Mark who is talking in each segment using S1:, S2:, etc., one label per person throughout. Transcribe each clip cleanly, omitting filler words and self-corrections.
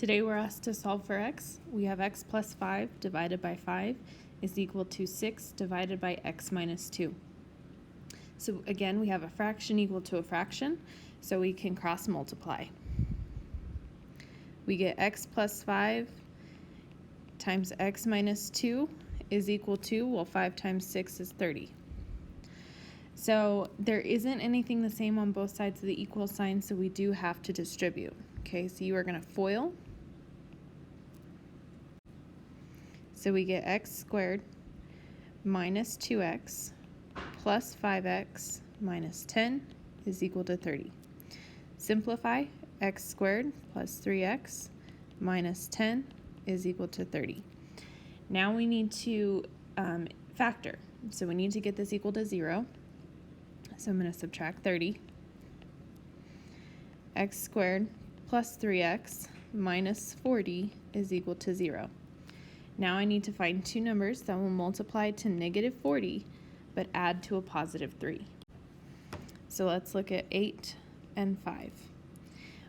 S1: Today we're asked to solve for x. We have x plus 5 divided by 5 is equal to 6 divided by x minus 2. So again, we have a fraction equal to a fraction, so we can cross multiply. We get x plus 5 times x minus 2 is equal to, well, 5 times 6 is 30. So there isn't anything the same on both sides of the equal sign, so we do have to distribute. Okay, so you are going to FOIL. So we get x squared minus 2x plus 5x minus 10 is equal to 30. Simplify, x squared plus 3x minus 10 is equal to 30. Now we need to factor. So we need to get this equal to 0. So I'm going to subtract 30. X squared plus 3x minus 40 is equal to 0. Now I need to find two numbers that will multiply to negative 40 but add to a positive 3. So let's look at 8 and 5.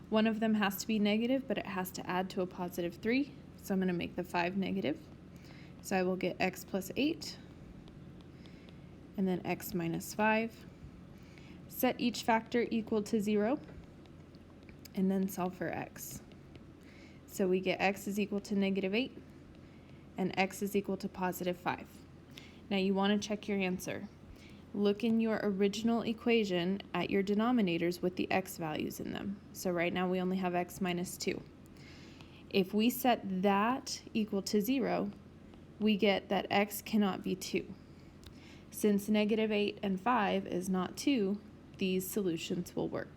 S1: One of them has to be negative, but it has to add to a positive 3. So I'm going to make the 5 negative. So I will get x plus 8 and then x minus 5. Set each factor equal to 0 and then solve for x. So we get x is equal to negative 8 and x is equal to positive 5. Now you want to check your answer. Look in your original equation at your denominators with the x values in them. So right now we only have x minus 2. If we set that equal to 0, we get that x cannot be 2. Since negative 8 and 5 is not 2, these solutions will work.